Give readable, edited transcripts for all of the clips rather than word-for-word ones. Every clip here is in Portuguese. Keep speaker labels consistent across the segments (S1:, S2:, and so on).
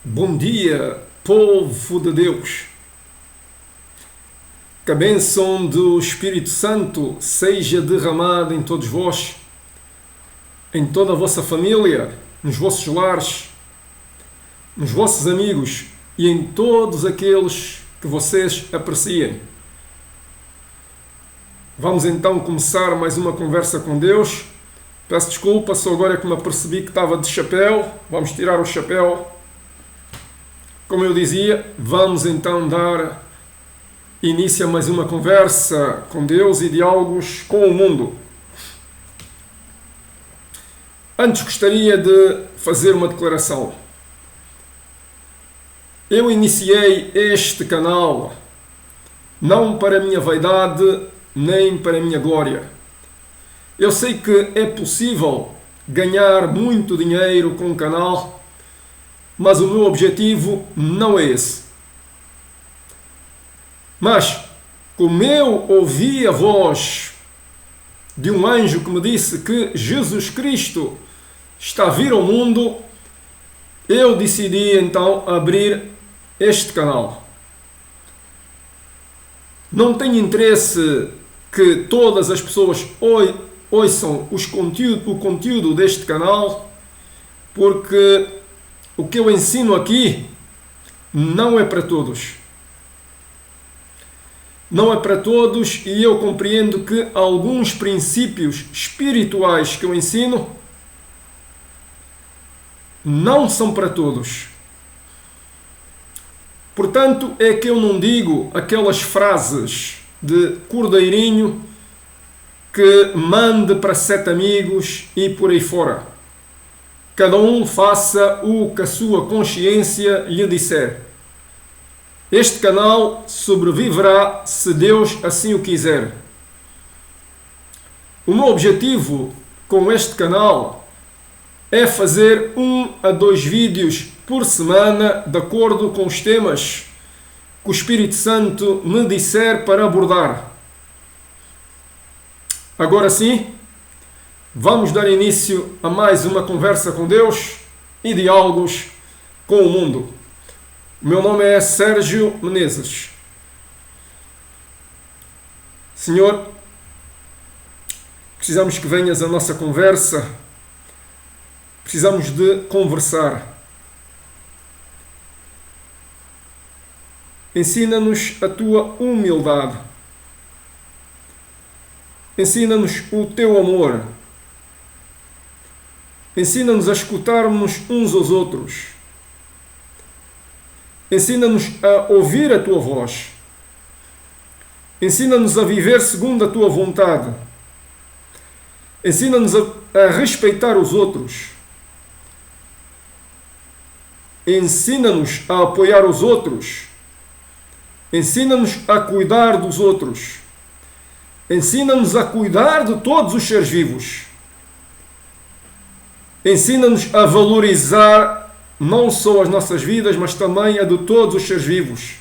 S1: Bom dia, povo de Deus. Que a bênção do Espírito Santo seja derramada em todos vós, em toda a vossa família, nos vossos lares, nos vossos amigos e em todos aqueles que vocês apreciem. Vamos então começar mais uma conversa com Deus. Peço desculpa, só agora é que me apercebi que estava de chapéu. Vamos tirar o chapéu. Como eu dizia, vamos então dar início a mais uma conversa com Deus e diálogos com o mundo. Antes gostaria de fazer uma declaração. Eu iniciei este canal não para a minha vaidade nem para a minha glória. Eu sei que é possível ganhar muito dinheiro com o canal, mas o meu objetivo não é esse. Mas, como eu ouvi a voz de um anjo que me disse que Jesus Cristo está a vir ao mundo, eu decidi então abrir este canal. Não tenho interesse que todas as pessoas ouçam o conteúdo deste canal, porque o que eu ensino aqui não é para todos. Não é para todos, e eu compreendo que alguns princípios espirituais que eu ensino não são para todos. Portanto, é que eu não digo aquelas frases de cordeirinho que mande para 7 amigos e por aí fora. Cada um faça o que a sua consciência lhe disser. Este canal sobreviverá se Deus assim o quiser. O meu objetivo com este canal é fazer 1 a 2 vídeos por semana de acordo com os temas que o Espírito Santo me disser para abordar. Agora sim, vamos dar início a mais uma conversa com Deus e diálogos com o mundo. O meu nome é Sérgio Menezes. Senhor, precisamos que venhas à nossa conversa. Precisamos de conversar. Ensina-nos a tua humildade. Ensina-nos o teu amor. Ensina-nos a escutarmos uns aos outros. Ensina-nos a ouvir a tua voz. Ensina-nos a viver segundo a tua vontade. Ensina-nos a respeitar os outros. Ensina-nos a apoiar os outros. Ensina-nos a cuidar dos outros. Ensina-nos a cuidar de todos os seres vivos. Ensina-nos a valorizar não só as nossas vidas, mas também a de todos os seres vivos.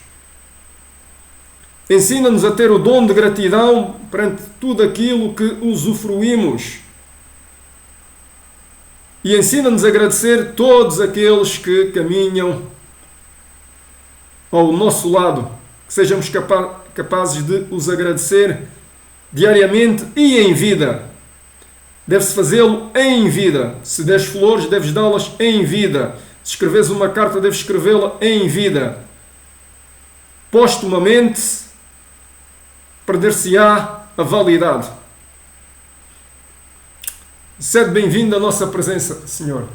S1: Ensina-nos a ter o dom de gratidão perante tudo aquilo que usufruímos. E ensina-nos a agradecer todos aqueles que caminham ao nosso lado. Que sejamos capazes de os agradecer diariamente e em vida. Deve-se fazê-lo em vida. Se des flores, deves dá-las em vida. Se escreves uma carta, deves escrevê-la em vida. Postumamente, perder-se-á a validade. Sede bem-vindo à nossa presença, Senhor.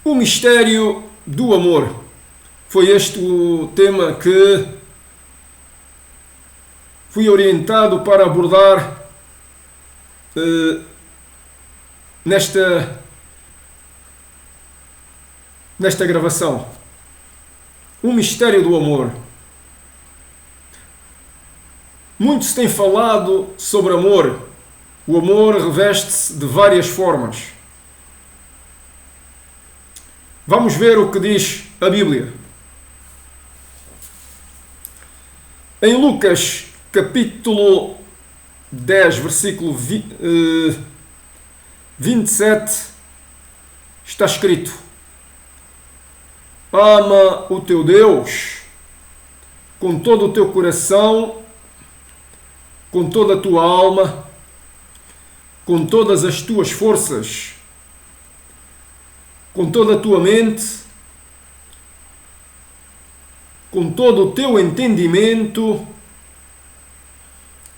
S1: O mistério do amor. Foi este o tema que fui orientado para abordar nesta gravação. O mistério do amor. Muito se tem falado sobre amor. O amor reveste-se de várias formas. Vamos ver o que diz a Bíblia. Em Lucas, capítulo 10, versículo 27, Está escrito: ama o teu Deus com todo o teu coração, com toda a tua alma, com todas as tuas forças, com toda a tua mente, com todo o teu entendimento,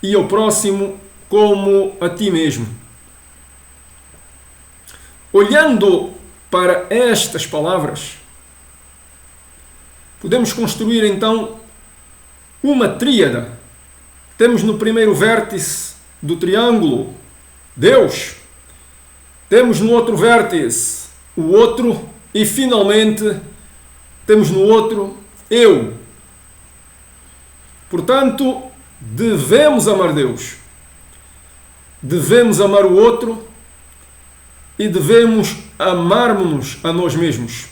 S1: e ao próximo como a ti mesmo. Olhando para estas palavras, podemos construir então uma tríade. Temos no primeiro vértice do triângulo Deus, temos no outro vértice o outro e finalmente temos no outro eu. Portanto, devemos amar Deus, devemos amar o outro e devemos amarmos-nos a nós mesmos.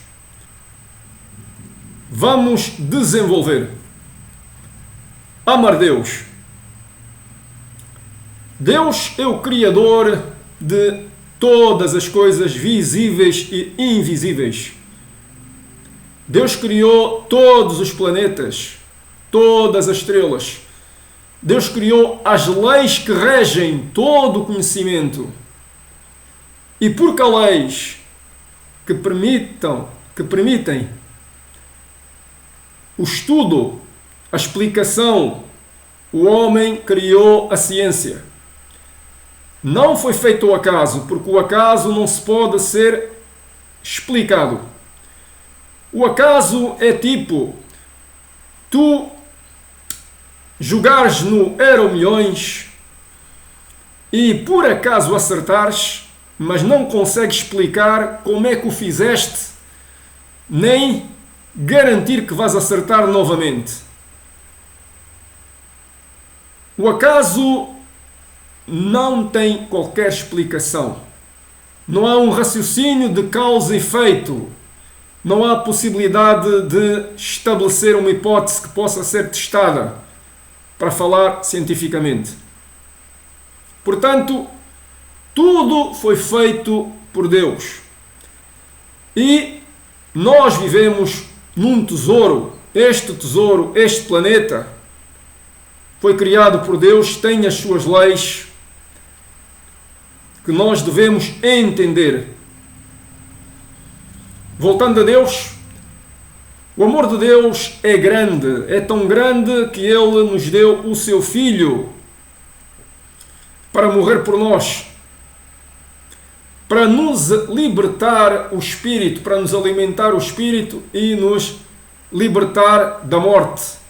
S1: Vamos desenvolver. Amar Deus. Deus é o Criador de todas as coisas visíveis e invisíveis. Deus criou todos os planetas, todas as estrelas. Deus criou as leis que regem todo o conhecimento. E porque há leis que permitem o estudo, a explicação, o homem criou a ciência. Não foi feito ao acaso, porque o acaso não se pode ser explicado. O acaso é tipo tu jogares no Euromilhões e por acaso acertares, mas não consegues explicar como é que o fizeste, nem garantir que vais acertar novamente. O acaso não tem qualquer explicação. Não há um raciocínio de causa e efeito. Não há possibilidade de estabelecer uma hipótese que possa ser testada para falar cientificamente. Portanto, tudo foi feito por Deus. E nós vivemos num tesouro. Este tesouro, este planeta, foi criado por Deus, tem as suas leis que nós devemos entender. Voltando a Deus, o amor de Deus é grande, é tão grande que Ele nos deu o seu Filho para morrer por nós, para nos libertar o espírito, para nos alimentar o espírito e nos libertar da morte.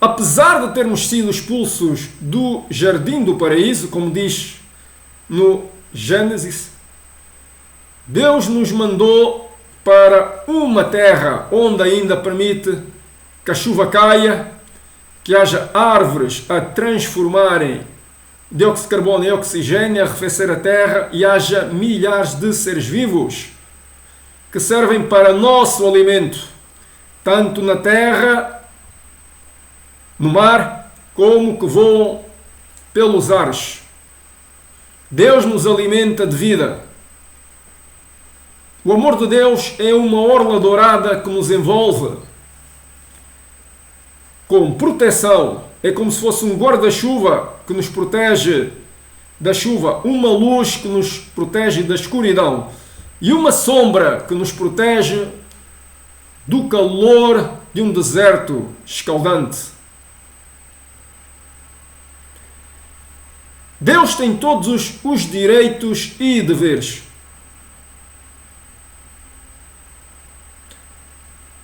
S1: Apesar de termos sido expulsos do jardim do paraíso, como diz no Gênesis, Deus nos mandou para uma terra onde ainda permite que a chuva caia, que haja árvores a transformarem dióxido de carbono em oxigênio, a arrefecer a terra, e haja milhares de seres vivos que servem para nosso alimento, tanto na terra, no mar, como que voam pelos ares. Deus nos alimenta de vida. O amor de Deus é uma orla dourada que nos envolve com proteção. É como se fosse um guarda-chuva que nos protege da chuva, uma luz que nos protege da escuridão e uma sombra que nos protege do calor de um deserto escaldante. Deus tem todos os direitos e deveres.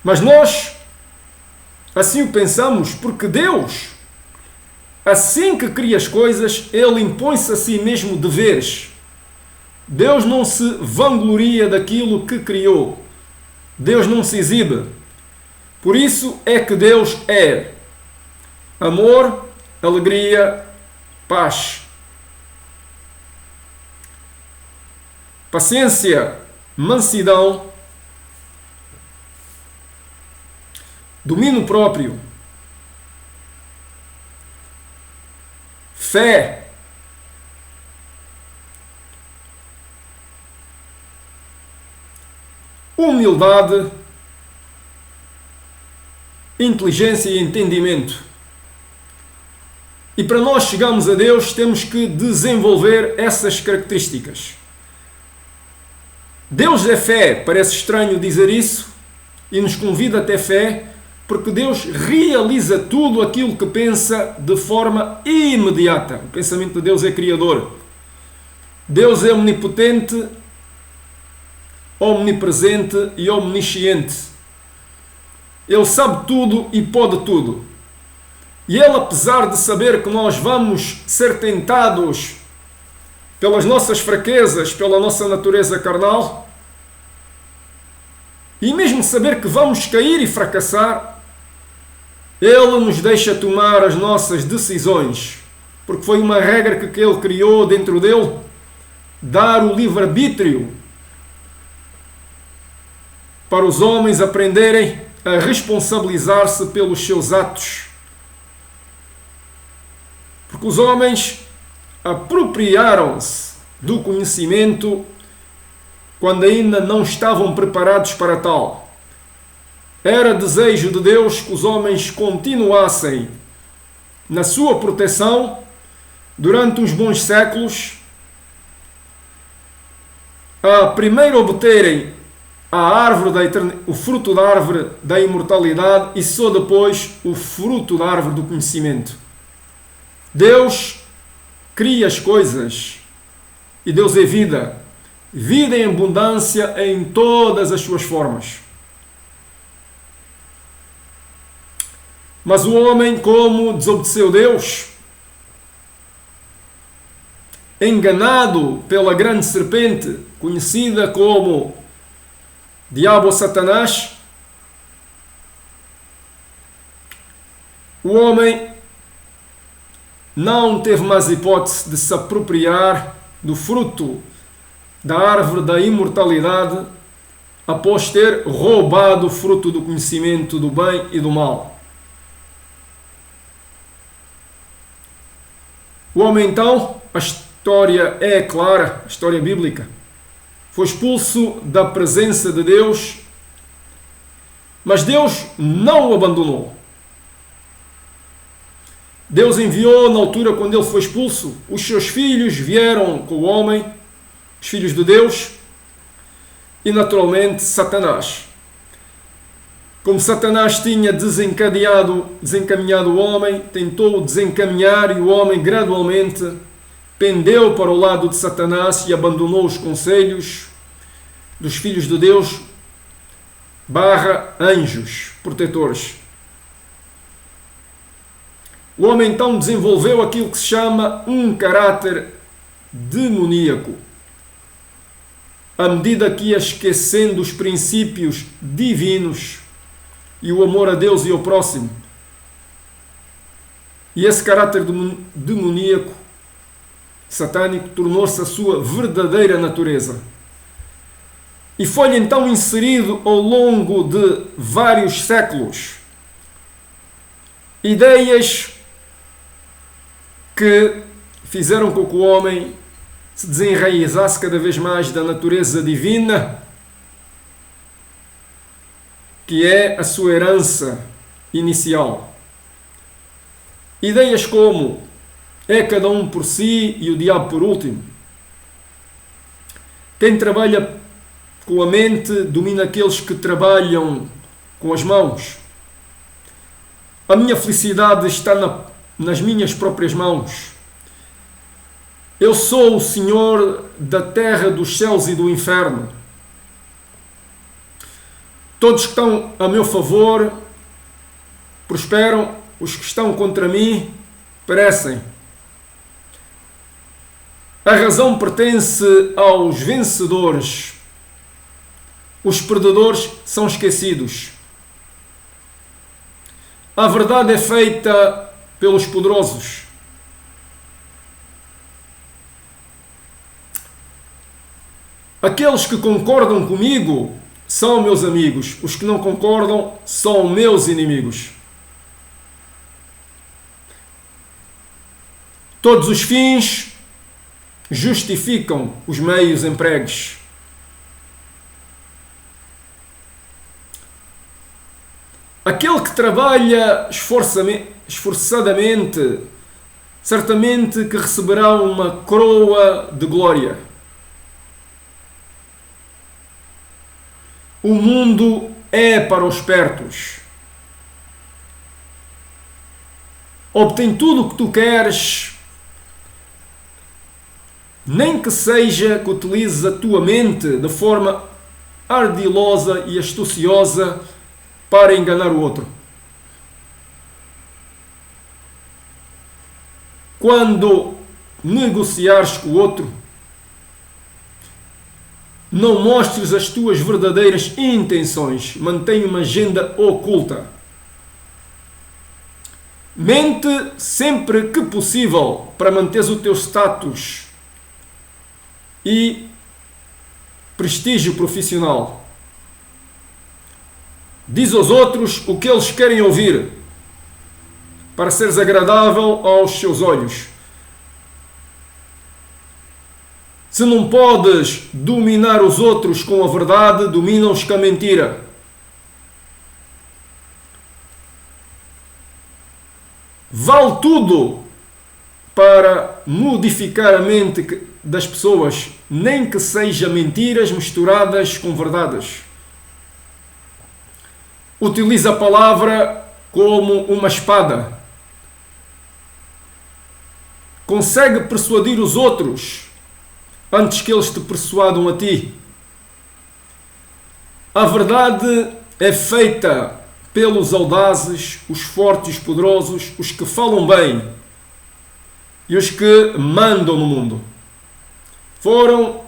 S1: Mas nós assim o pensamos porque Deus, assim que cria as coisas, Ele impõe-se a si mesmo deveres. Deus não se vangloria daquilo que criou. Deus não se exibe. Por isso é que Deus é amor, alegria, paz, paciência, mansidão, domínio próprio, fé, humildade, inteligência e entendimento. E para nós chegarmos a Deus, temos que desenvolver essas características. Deus é fé, parece estranho dizer isso, e nos convida a ter fé, porque Deus realiza tudo aquilo que pensa de forma imediata. O pensamento de Deus é criador. Deus é omnipotente, omnipresente e omnisciente. Ele sabe tudo e pode tudo. E Ele, apesar de saber que nós vamos ser tentados pelas nossas fraquezas, pela nossa natureza carnal, e mesmo saber que vamos cair e fracassar, Ele nos deixa tomar as nossas decisões, porque foi uma regra que Ele criou dentro dele, dar o livre-arbítrio para os homens aprenderem a responsabilizar-se pelos seus atos. Porque os homens apropriaram-se do conhecimento quando ainda não estavam preparados para tal. Era desejo de Deus que os homens continuassem na sua proteção durante uns bons séculos, a primeiro obterem a árvore o fruto da árvore da imortalidade e só depois o fruto da árvore do conhecimento. Deus cria as coisas e Deus é vida. Vida em abundância em todas as suas formas. Mas o homem, como desobedeceu Deus, enganado pela grande serpente, conhecida como Diabo ou Satanás, o homem não teve mais hipótese de se apropriar do fruto da árvore da imortalidade após ter roubado o fruto do conhecimento do bem e do mal. O homem então, a história é clara, a história bíblica, foi expulso da presença de Deus, mas Deus não o abandonou. Deus enviou, na altura quando ele foi expulso, os seus filhos vieram com o homem, os filhos de Deus, e naturalmente Satanás. Como Satanás tinha desencaminhado o homem, tentou desencaminhar e o homem gradualmente pendeu para o lado de Satanás e abandonou os conselhos dos filhos de Deus / anjos protetores. O homem então desenvolveu aquilo que se chama um caráter demoníaco. À medida que ia esquecendo os princípios divinos e o amor a Deus e ao próximo. E esse caráter demoníaco, satânico, tornou-se a sua verdadeira natureza. E foi então inserido ao longo de vários séculos ideias que fizeram com que o homem se desenraizasse cada vez mais da natureza divina, que é a sua herança inicial. Ideias como é cada um por si e o diabo por último. Quem trabalha com a mente domina aqueles que trabalham com as mãos. A minha felicidade está nas minhas próprias mãos. Eu sou o Senhor da terra, dos céus e do inferno. Todos que estão a meu favor prosperam, os que estão contra mim perecem. A razão pertence aos vencedores. Os perdedores são esquecidos. A verdade é feita pelos poderosos. Aqueles que concordam comigo são meus amigos. Os que não concordam são meus inimigos. Todos os fins justificam os meios empregues. Aquele que trabalha esforçadamente, certamente que receberá uma coroa de glória. O mundo é para os espertos. Obtém tudo o que tu queres, nem que seja que utilizes a tua mente de forma ardilosa e astuciosa para enganar o outro. Quando negociares com o outro, não mostres as tuas verdadeiras intenções. Mantenha uma agenda oculta. Mente sempre que possível para manteres o teu status e prestígio profissional. Diz aos outros o que eles querem ouvir para seres agradável aos seus olhos. Se não podes dominar os outros com a verdade, domina-os com a mentira. Vale tudo para modificar a mente das pessoas, nem que seja mentiras misturadas com verdades. Utiliza a palavra como uma espada. Consegue persuadir os outros antes que eles te persuadam a ti. A verdade é feita pelos audazes, os fortes, os poderosos, os que falam bem e os que mandam no mundo. Foram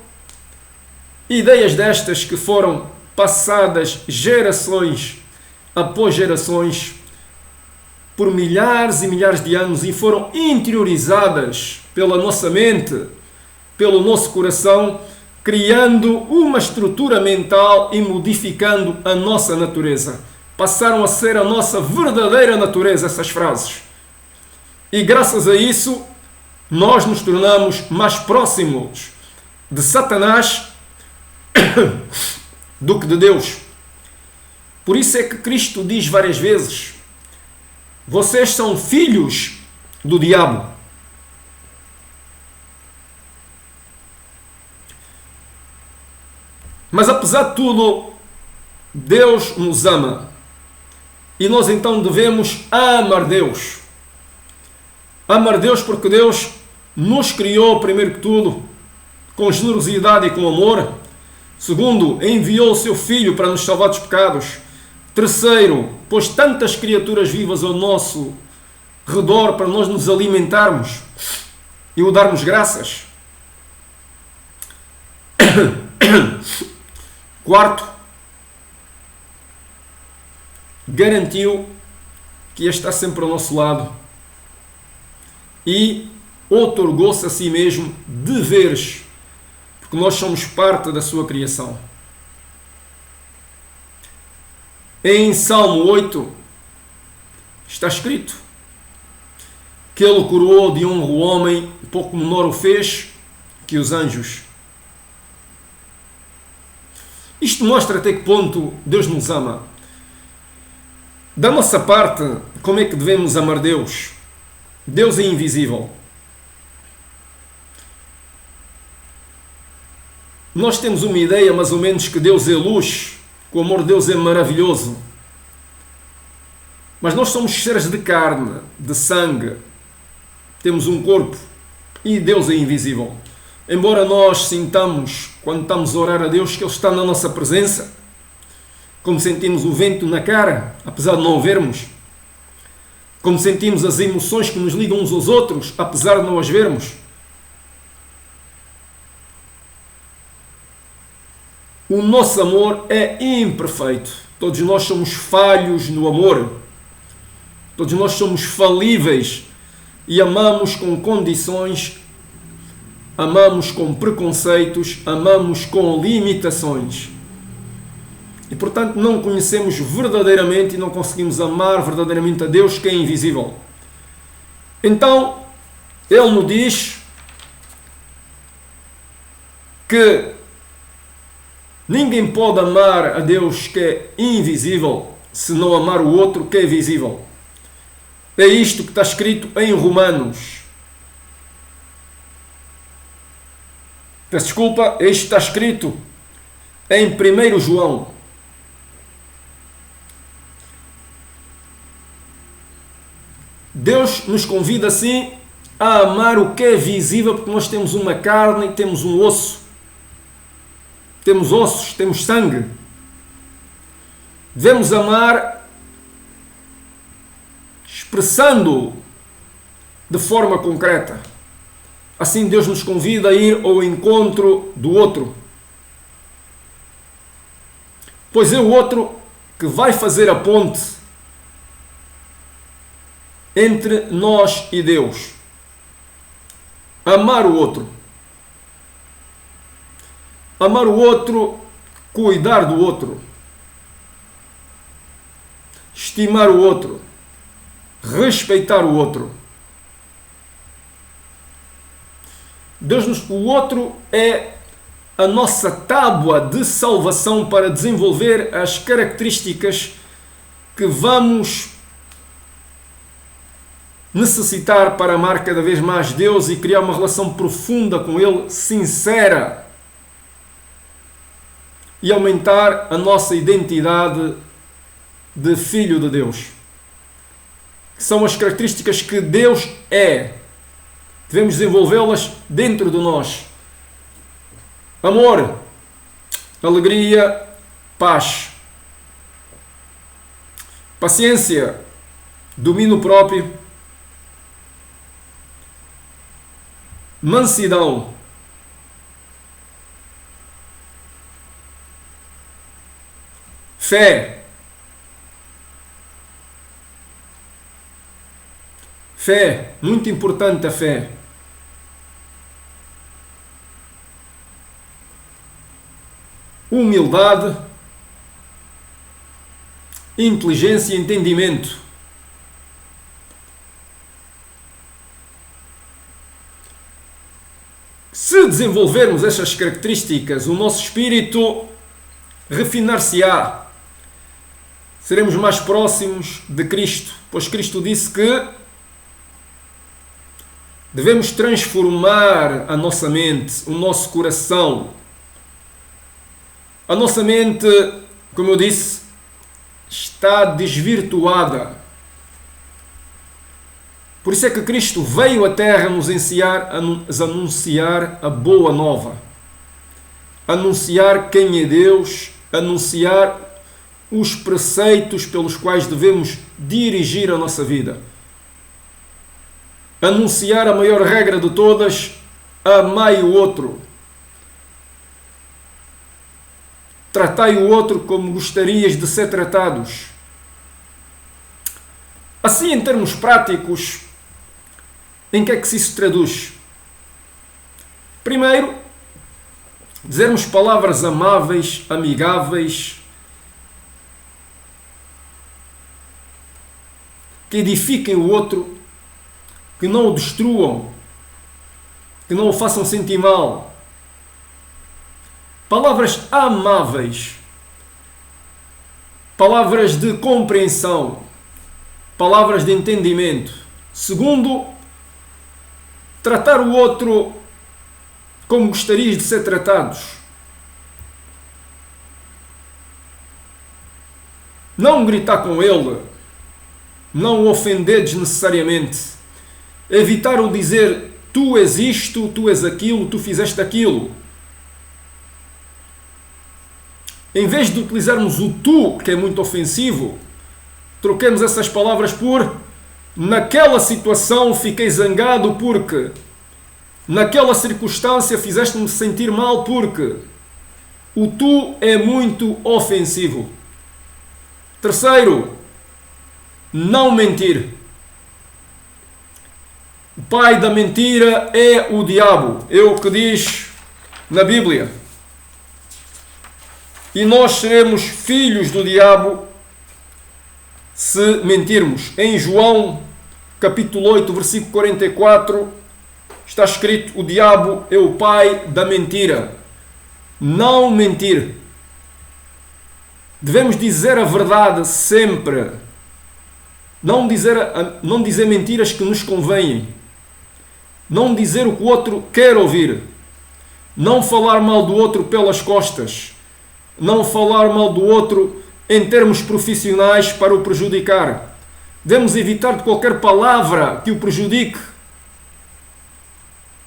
S1: ideias destas que foram passadas gerações após gerações por milhares e milhares de anos e foram interiorizadas pela nossa mente, pelo nosso coração, criando uma estrutura mental e modificando a nossa natureza. Passaram a ser a nossa verdadeira natureza essas frases. E graças a isso, nós nos tornamos mais próximos de Satanás do que de Deus. Por isso é que Cristo diz várias vezes: vocês são filhos do diabo. Mas apesar de tudo, Deus nos ama. E nós então devemos amar Deus. Amar Deus porque Deus nos criou, primeiro que tudo, com generosidade e com amor. Segundo, enviou o seu Filho para nos salvar dos pecados. Terceiro, pôs tantas criaturas vivas ao nosso redor para nós nos alimentarmos e o darmos graças. Quarto, garantiu que ia estar sempre ao nosso lado e outorgou-se a si mesmo deveres, porque nós somos parte da sua criação. Em Salmo 8 está escrito que ele coroou de honra o homem, pouco menor o fez que os anjos. Isto mostra até que ponto Deus nos ama. Da nossa parte, como é que devemos amar Deus? Deus é invisível. Nós temos uma ideia mais ou menos que Deus é luz, que o amor de Deus é maravilhoso. Mas nós somos seres de carne, de sangue. Temos um corpo e Deus é invisível. Embora nós sintamos, quando estamos a orar a Deus, que Ele está na nossa presença, como sentimos o vento na cara, apesar de não o vermos, como sentimos as emoções que nos ligam uns aos outros, apesar de não as vermos. O nosso amor é imperfeito. Todos nós somos falhos no amor. Todos nós somos falíveis e amamos com condições, amamos com preconceitos, amamos com limitações. E portanto não conhecemos verdadeiramente e não conseguimos amar verdadeiramente a Deus, que é invisível. Então, Ele nos diz que ninguém pode amar a Deus, que é invisível, se não amar o outro que é visível? É isto que está escrito em Romanos. Peço desculpa, é isto que está escrito em 1 João. Deus nos convida assim a amar o que é visível, porque nós temos uma carne e temos um osso. Temos ossos, temos sangue. Devemos amar expressando de forma concreta. Assim Deus nos convida a ir ao encontro do outro. Pois é o outro que vai fazer a ponte entre nós e Deus. Amar o outro. Amar o outro, cuidar do outro. Estimar o outro. Respeitar o outro. O outro é a nossa tábua de salvação para desenvolver as características que vamos necessitar para amar cada vez mais Deus e criar uma relação profunda com Ele, sincera, e aumentar a nossa identidade de filho de Deus. São as características que Deus é. Devemos desenvolvê-las dentro de nós. Amor, alegria, paz, paciência, domínio próprio, mansidão, fé, muito importante a fé. Humildade, inteligência e entendimento. Se desenvolvermos estas características, o nosso espírito refinar-se-á. Seremos mais próximos de Cristo, pois Cristo disse que devemos transformar a nossa mente, o nosso coração. A nossa mente, como eu disse, está desvirtuada. Por isso é que Cristo veio à Terra nos anunciar a boa nova. Anunciar quem é Deus, anunciar os preceitos pelos quais devemos dirigir a nossa vida. Anunciar a maior regra de todas, amai o outro. Tratai o outro como gostarias de ser tratados. Assim, em termos práticos, em que é que se isso traduz? Primeiro, dizermos palavras amáveis, amigáveis, que edifiquem o outro, que não o destruam, que não o façam sentir mal. Palavras amáveis, palavras de compreensão, palavras de entendimento. Segundo, tratar o outro como gostarias de ser tratados. Não gritar com ele, não o ofender desnecessariamente. Evitar o dizer tu és isto, tu és aquilo, tu fizeste aquilo. Em vez de utilizarmos o tu, que é muito ofensivo, troquemos essas palavras por naquela situação fiquei zangado porque, naquela circunstância fizeste-me sentir mal porque. O tu é muito ofensivo. Terceiro, não mentir. O pai da mentira é o diabo. É o que diz na Bíblia. E nós seremos filhos do diabo se mentirmos. Em João, capítulo 8, versículo 44, está escrito: o diabo é o pai da mentira. Não mentir. Devemos dizer a verdade sempre. Não dizer mentiras que nos convêm. Não dizer o que o outro quer ouvir. Não falar mal do outro pelas costas. Não falar mal do outro em termos profissionais para o prejudicar. Devemos evitar de qualquer palavra que o prejudique.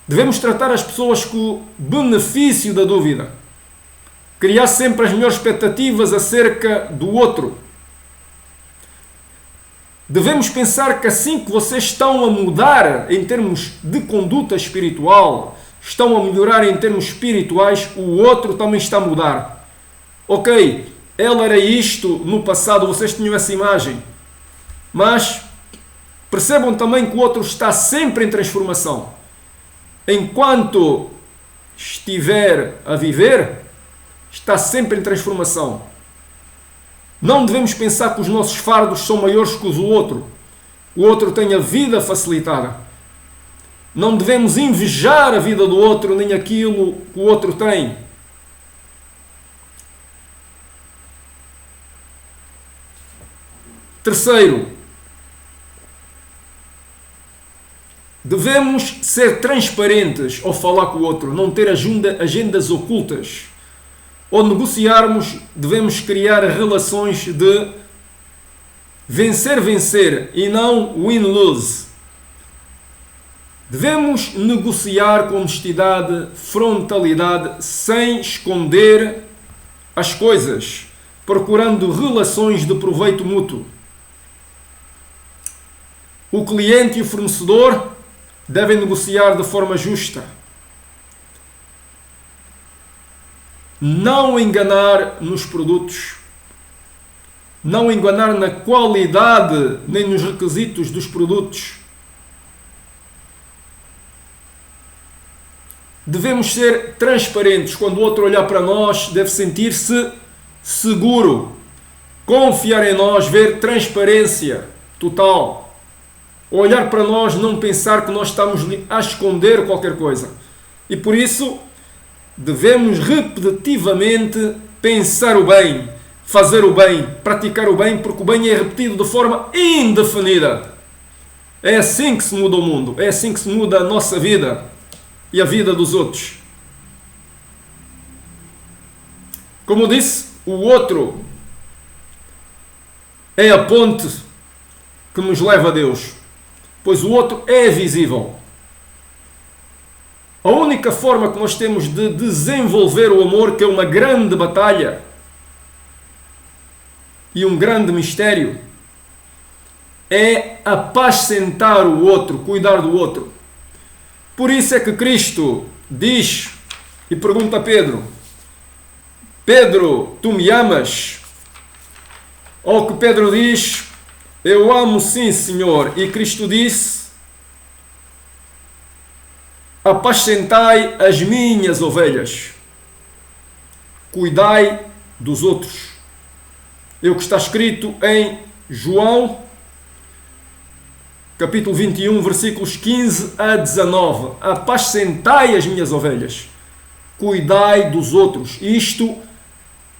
S1: Devemos tratar as pessoas com o benefício da dúvida. Criar sempre as melhores expectativas acerca do outro. Devemos pensar que assim que vocês estão a mudar em termos de conduta espiritual, estão a melhorar em termos espirituais, o outro também está a mudar. Ok, ela era isto no passado, vocês tinham essa imagem. Mas percebam também que o outro está sempre em transformação. Enquanto estiver a viver, está sempre em transformação. Não devemos pensar que os nossos fardos são maiores que os do outro. O outro tem a vida facilitada. Não devemos invejar a vida do outro, nem aquilo que o outro tem. Terceiro, devemos ser transparentes ao falar com o outro, não ter agendas ocultas. Ao negociarmos, devemos criar relações de vencer-vencer e não win-lose. Devemos negociar com honestidade, frontalidade, sem esconder as coisas, procurando relações de proveito mútuo. O cliente e o fornecedor devem negociar de forma justa. Não enganar nos produtos, não enganar na qualidade nem nos requisitos dos produtos. Devemos ser transparentes. Quando o outro olhar para nós, deve sentir-se seguro, confiar em nós, ver transparência total. Olhar para nós, não pensar que nós estamos a esconder qualquer coisa. E por isso, devemos repetitivamente pensar o bem, fazer o bem, praticar o bem, porque o bem é repetido de forma indefinida. É assim que se muda o mundo, é assim que se muda a nossa vida e a vida dos outros. Como disse, o outro é a ponte que nos leva a Deus, pois o outro é visível. A única forma que nós temos de desenvolver o amor, que é uma grande batalha e um grande mistério, é apacentar o outro, cuidar do outro. Por isso é que Cristo diz e pergunta a Pedro: Pedro, tu me amas? Ao que Pedro diz: eu amo sim, Senhor. E Cristo disse: apacentai as minhas ovelhas, cuidai dos outros. É o que está escrito em João, capítulo 21, versículos 15 a 19. Apacentai as minhas ovelhas, cuidai dos outros. Isto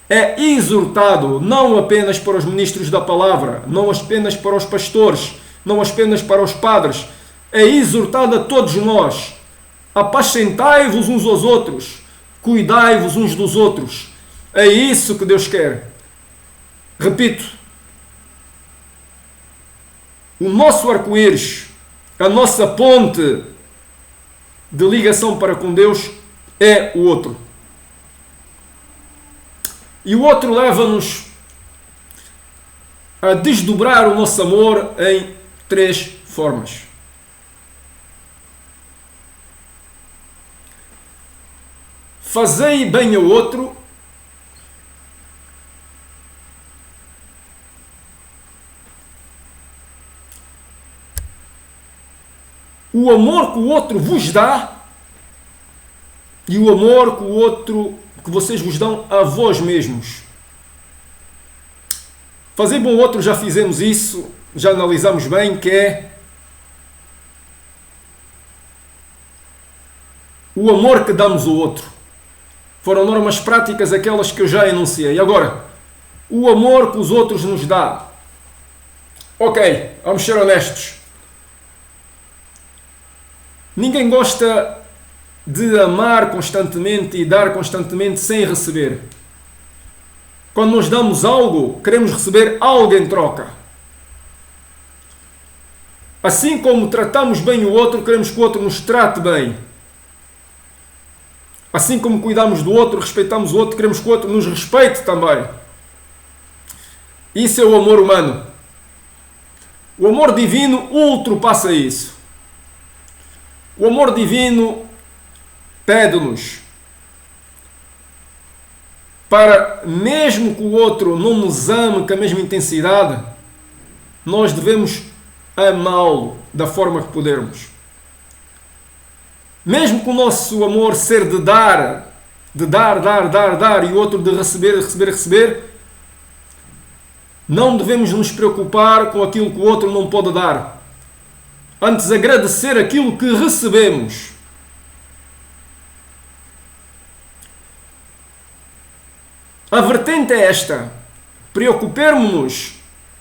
S1: é exortado não apenas para os ministros da palavra, não apenas para os pastores, não apenas para os padres. É exortado a todos nós. Apacentai-vos uns aos outros, cuidai-vos uns dos outros. É isso que Deus quer. Repito, o nosso arco-íris, a nossa ponte de ligação para com Deus é o outro. E o outro leva-nos a desdobrar o nosso amor em 3 formas. Fazei bem ao outro, o amor que o outro vos dá e o amor que vocês vos dão a vós mesmos. Fazer bom ao outro, já fizemos isso, já analisamos bem, que é o amor que damos ao outro. Foram normas práticas aquelas que eu já enunciei. Agora, o amor que os outros nos dão. Ok, vamos ser honestos. Ninguém gosta de amar constantemente e dar constantemente sem receber. Quando nós damos algo, queremos receber algo em troca. Assim como tratamos bem o outro, queremos que o outro nos trate bem. Assim como cuidamos do outro, respeitamos o outro, queremos que o outro nos respeite também. Isso é o amor humano. O amor divino ultrapassa isso. O amor divino pede-nos para, mesmo que o outro não nos ame com a mesma intensidade, nós devemos amá-lo da forma que pudermos. Mesmo que o nosso amor ser de dar, e o outro de receber, não devemos nos preocupar com aquilo que o outro não pode dar. Antes, agradecer aquilo que recebemos. A vertente é esta. Preocupemos-nos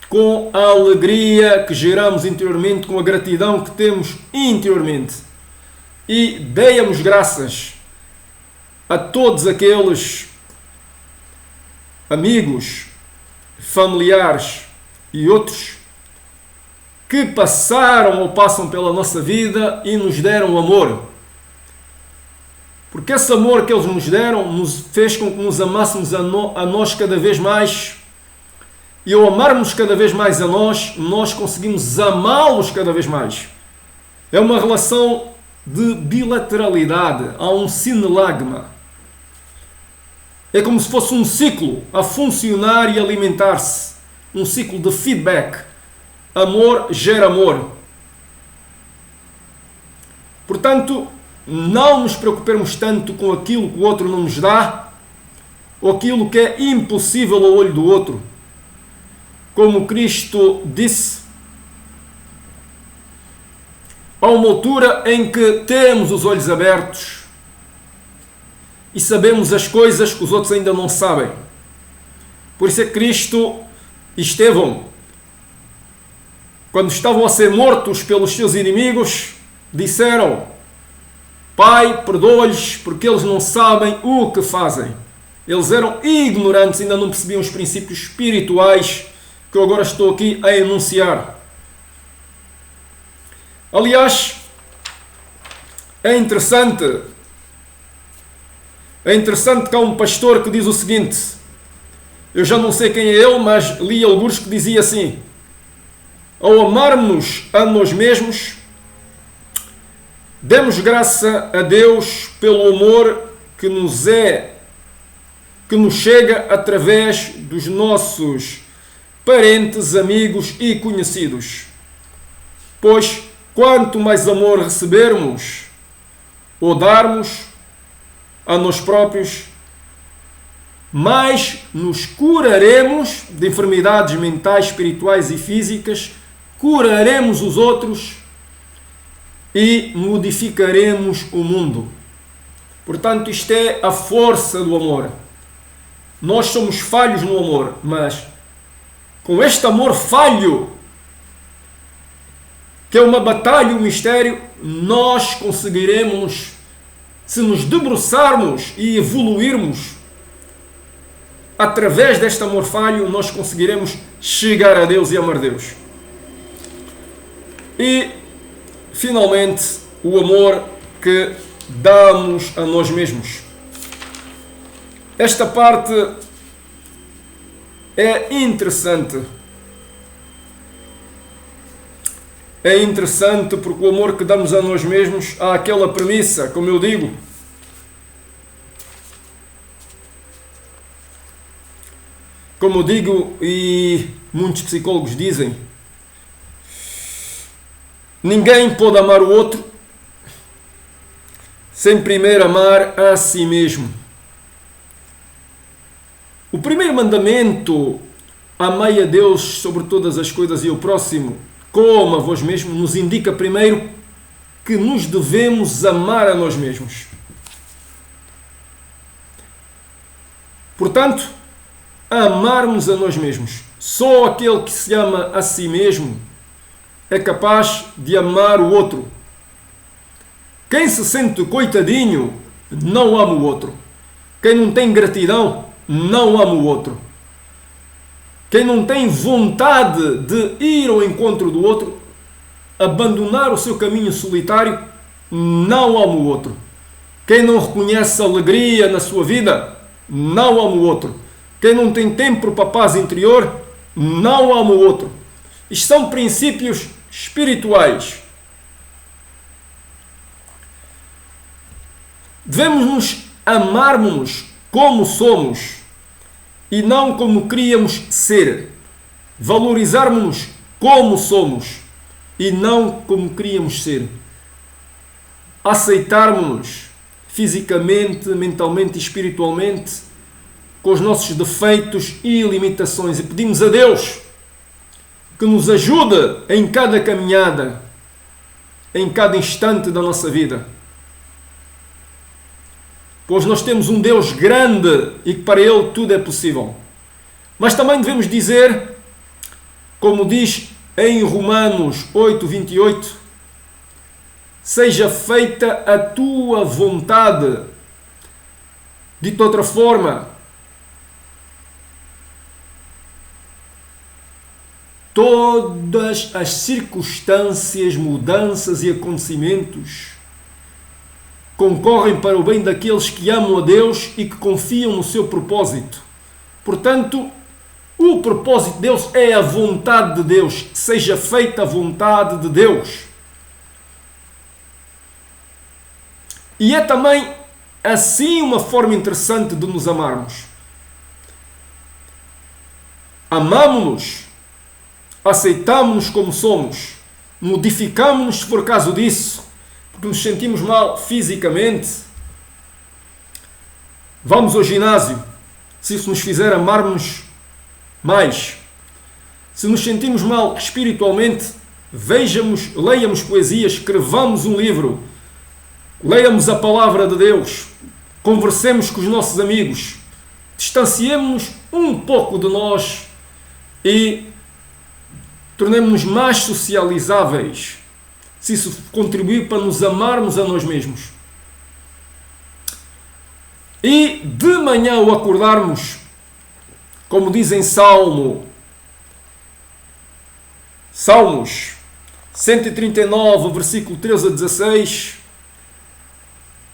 S1: com a alegria que geramos interiormente, com a gratidão que temos interiormente. E demos graças a todos aqueles amigos, familiares e outros que passaram ou passam pela nossa vida e nos deram amor. Porque esse amor que eles nos deram nos fez com que nos amássemos a nós cada vez mais. E ao amarmos cada vez mais a nós conseguimos amá-los cada vez mais. É uma relação de bilateralidade. Há um sinalagma. É como se fosse um ciclo a funcionar e alimentar-se. Um ciclo de feedback. Amor gera amor. Portanto, não nos preocupemos tanto com aquilo que o outro não nos dá, ou aquilo que é impossível ao olho do outro. Como Cristo disse, há uma altura em que temos os olhos abertos e sabemos as coisas que os outros ainda não sabem. Por isso é que Cristo e Estevão, quando estavam a ser mortos pelos seus inimigos, disseram: Pai, perdoa-lhes, porque eles não sabem o que fazem. Eles eram ignorantes, ainda não percebiam os princípios espirituais que eu agora estou aqui a enunciar. Aliás, é interessante que há um pastor que diz o seguinte, eu já não sei quem é ele, mas li alguns que dizia assim: ao amarmos a nós mesmos, demos graça a Deus pelo amor que nos chega através dos nossos parentes, amigos e conhecidos. Pois quanto mais amor recebermos ou darmos a nós próprios, mais nos curaremos de enfermidades mentais, espirituais e físicas, curaremos os outros e modificaremos o mundo. Portanto, isto é a força do amor. Nós somos falhos no amor, mas com este amor falho, que é uma batalha, um mistério, nós conseguiremos, se nos debruçarmos e evoluirmos através deste amor falho, nós conseguiremos chegar a Deus e amar Deus. E finalmente, o amor que damos a nós mesmos. Esta parte é interessante. É interessante porque o amor que damos a nós mesmos, há aquela premissa, como eu digo, e muitos psicólogos dizem, ninguém pode amar o outro sem primeiro amar a si mesmo. O primeiro mandamento, amai a Deus sobre todas as coisas e o próximo como a vós mesmo, nos indica primeiro que nos devemos amar a nós mesmos. Portanto, amarmos a nós mesmos. Só aquele que se ama a si mesmo é capaz de amar o outro. Quem se sente coitadinho não ama o outro. Quem não tem gratidão não ama o outro. Quem não tem vontade de ir ao encontro do outro, abandonar o seu caminho solitário, não ama o outro. Quem não reconhece alegria na sua vida, não ama o outro. Quem não tem tempo para a paz interior, não ama o outro. Isto são princípios espirituais. Devemos nos amarmos como somos e não como queríamos ser. Valorizarmos-nos como somos e não como queríamos ser. Aceitarmos-nos fisicamente, mentalmente e espiritualmente com os nossos defeitos e limitações e pedimos a Deus que nos ajude em cada caminhada, em cada instante da nossa vida. Pois nós temos um Deus grande e que para Ele tudo é possível. Mas também devemos dizer, como diz em Romanos 8:28, seja feita a tua vontade. Dito de outra forma, todas as circunstâncias, mudanças e acontecimentos concorrem para o bem daqueles que amam a Deus e que confiam no seu propósito. Portanto, o propósito de Deus é a vontade de Deus. Seja feita a vontade de Deus. E é também assim uma forma interessante de nos amarmos. Amamos-nos, aceitamos-nos como somos, modificamos-nos se for caso disso, porque nos sentimos mal fisicamente. Vamos ao ginásio, se isso nos fizer amar-nos mais. Se nos sentimos mal espiritualmente, leiamos poesia, escrevamos um livro, leiamos a palavra de Deus, conversemos com os nossos amigos, distanciemos-nos um pouco de nós e tornemos-nos mais socializáveis, se isso contribuir para nos amarmos a nós mesmos. E de manhã ao acordarmos, como diz em Salmos 139, versículo 13 a 16,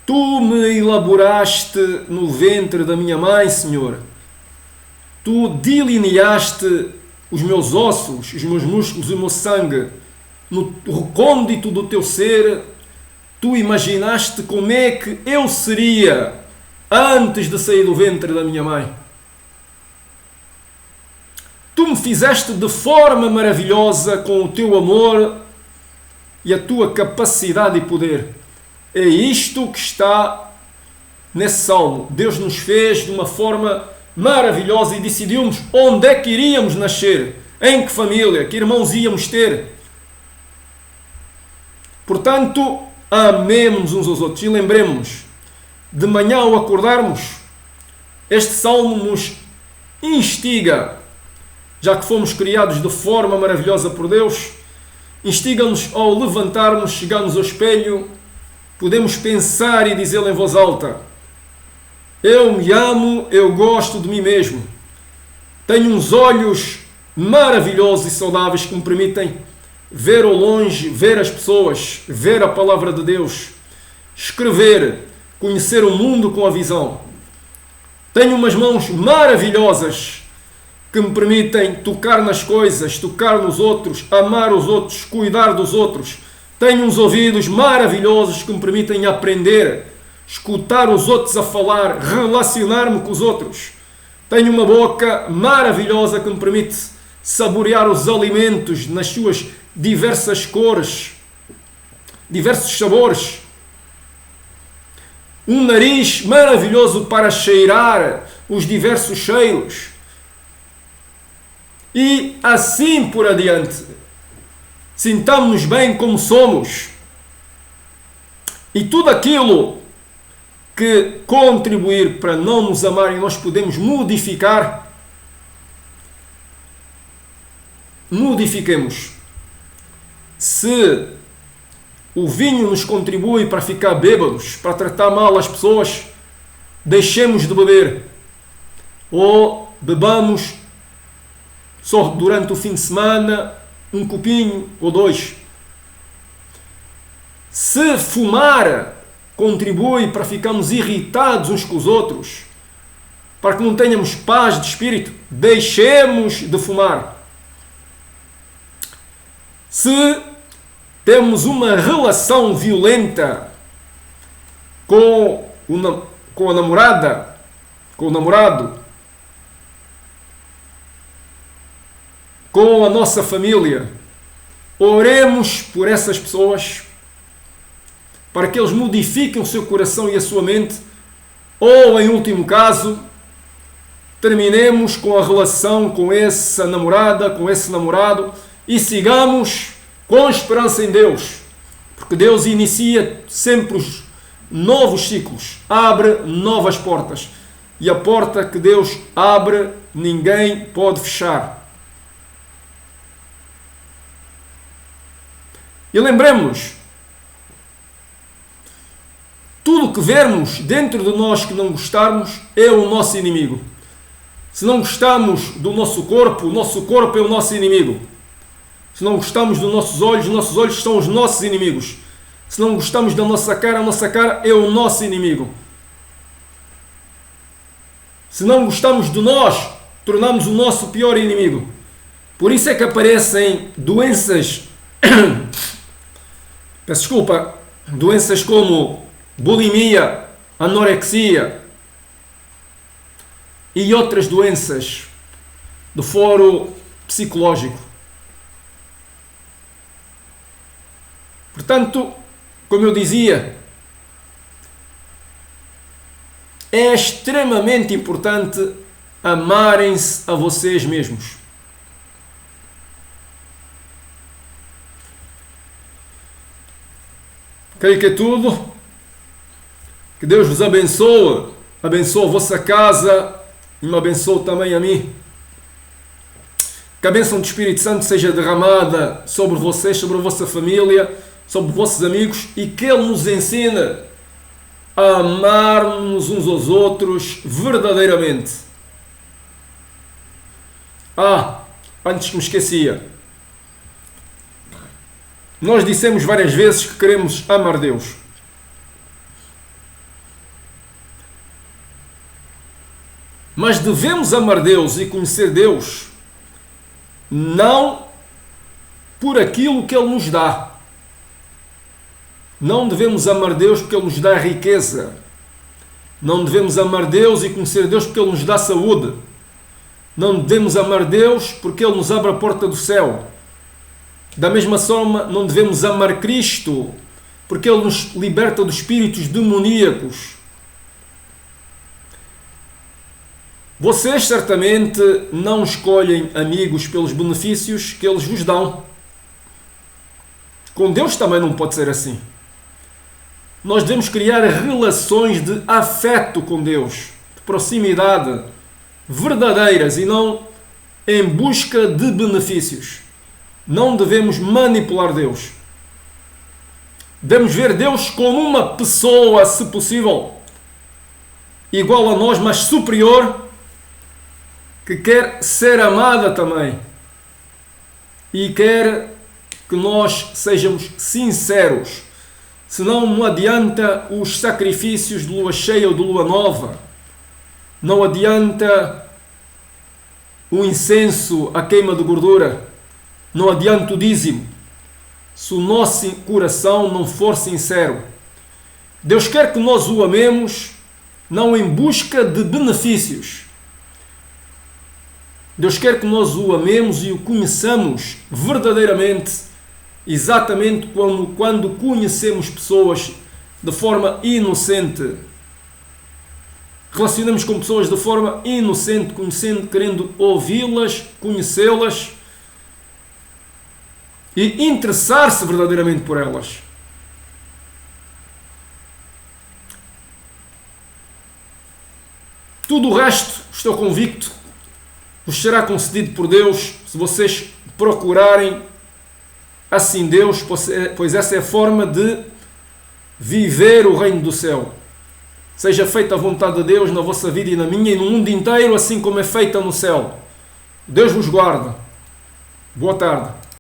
S1: Tu me elaboraste no ventre da minha mãe, Senhor. Tu delineaste os meus ossos, os meus músculos e o meu sangue. No recôndito do teu ser, tu imaginaste como é que eu seria antes de sair do ventre da minha mãe. Tu me fizeste de forma maravilhosa com o teu amor e a tua capacidade e poder. É isto que está nesse salmo. Deus nos fez de uma forma maravilhosa e decidimos onde é que iríamos nascer, em que família, que irmãos íamos ter. Portanto, amemos uns aos outros e lembremos-nos, de manhã ao acordarmos, este salmo nos instiga, já que fomos criados de forma maravilhosa por Deus, instiga-nos ao levantarmos, chegarmos ao espelho, podemos pensar e dizê-lo em voz alta: eu me amo, eu gosto de mim mesmo. Tenho uns olhos maravilhosos e saudáveis que me permitem ver ao longe, ver as pessoas, ver a palavra de Deus, escrever, conhecer o mundo com a visão. Tenho umas mãos maravilhosas que me permitem tocar nas coisas, tocar nos outros, amar os outros, cuidar dos outros. Tenho uns ouvidos maravilhosos que me permitem aprender, escutar os outros a falar, relacionar-me com os outros. Tenho uma boca maravilhosa que me permite saborear os alimentos nas suas diversas cores, diversos sabores. Um nariz maravilhoso para cheirar os diversos cheiros. E assim por adiante. Sintamos-nos bem como somos. E tudo aquilo que contribuir para não nos amar e nós podemos modificar, modifiquemos. Se o vinho nos contribui para ficar bêbados, para tratar mal as pessoas, deixemos de beber. Ou bebamos só durante o fim de semana um copinho ou dois. Se fumar contribui para ficarmos irritados uns com os outros, para que não tenhamos paz de espírito, deixemos de fumar. Se temos uma relação violenta com a namorada, com o namorado, com a nossa família, oremos por essas pessoas para que eles modifiquem o seu coração e a sua mente, ou, em último caso, terminemos com a relação com essa namorada, com esse namorado e sigamos com esperança em Deus, porque Deus inicia sempre os novos ciclos, abre novas portas, e a porta que Deus abre ninguém pode fechar. E lembremos-nos, tudo que vermos dentro de nós que não gostarmos é o nosso inimigo. Se não gostamos do nosso corpo, o nosso corpo é o nosso inimigo. Se não gostamos dos nossos olhos são os nossos inimigos. Se não gostamos da nossa cara, a nossa cara é o nosso inimigo. Se não gostamos de nós, tornamos o nosso pior inimigo. Por isso é que aparecem doenças, peço desculpa, doenças como bulimia, anorexia e outras doenças do foro psicológico. Portanto, como eu dizia, é extremamente importante amarem-se a vocês mesmos. Creio que é tudo. Que Deus vos abençoe, abençoe a vossa casa e me abençoe também a mim. Que a bênção do Espírito Santo seja derramada sobre vocês, sobre a vossa família, sobre os vossos amigos, e que Ele nos ensine a amar-nos uns aos outros verdadeiramente. Antes que me esquecia, nós dissemos várias vezes que queremos amar Deus. Mas devemos amar Deus e conhecer Deus não por aquilo que Ele nos dá. Não devemos amar Deus porque Ele nos dá riqueza. Não devemos amar Deus e conhecer Deus porque Ele nos dá saúde. Não devemos amar Deus porque Ele nos abre a porta do céu. Da mesma forma, não devemos amar Cristo porque Ele nos liberta dos espíritos demoníacos. Vocês certamente não escolhem amigos pelos benefícios que eles vos dão. Com Deus também não pode ser assim. Nós devemos criar relações de afeto com Deus, de proximidade, verdadeiras e não em busca de benefícios. Não devemos manipular Deus. Devemos ver Deus como uma pessoa, se possível, igual a nós, mas superior, que quer ser amada também e quer que nós sejamos sinceros. Senão não adianta os sacrifícios de lua cheia ou de lua nova, não adianta o incenso, a queima de gordura, não adianta o dízimo, se o nosso coração não for sincero. Deus quer que nós o amemos não em busca de benefícios. Deus quer que nós o amemos e o conheçamos verdadeiramente, exatamente quando conhecemos pessoas de forma inocente. Relacionamos com pessoas de forma inocente, conhecendo, querendo ouvi-las, conhecê-las e interessar-se verdadeiramente por elas. Tudo o resto, estou convicto, vos será concedido por Deus se vocês procurarem assim Deus, pois essa é a forma de viver o reino do céu. Seja feita a vontade de Deus na vossa vida e na minha e no mundo inteiro, assim como é feita no céu. Deus vos guarda. Boa tarde.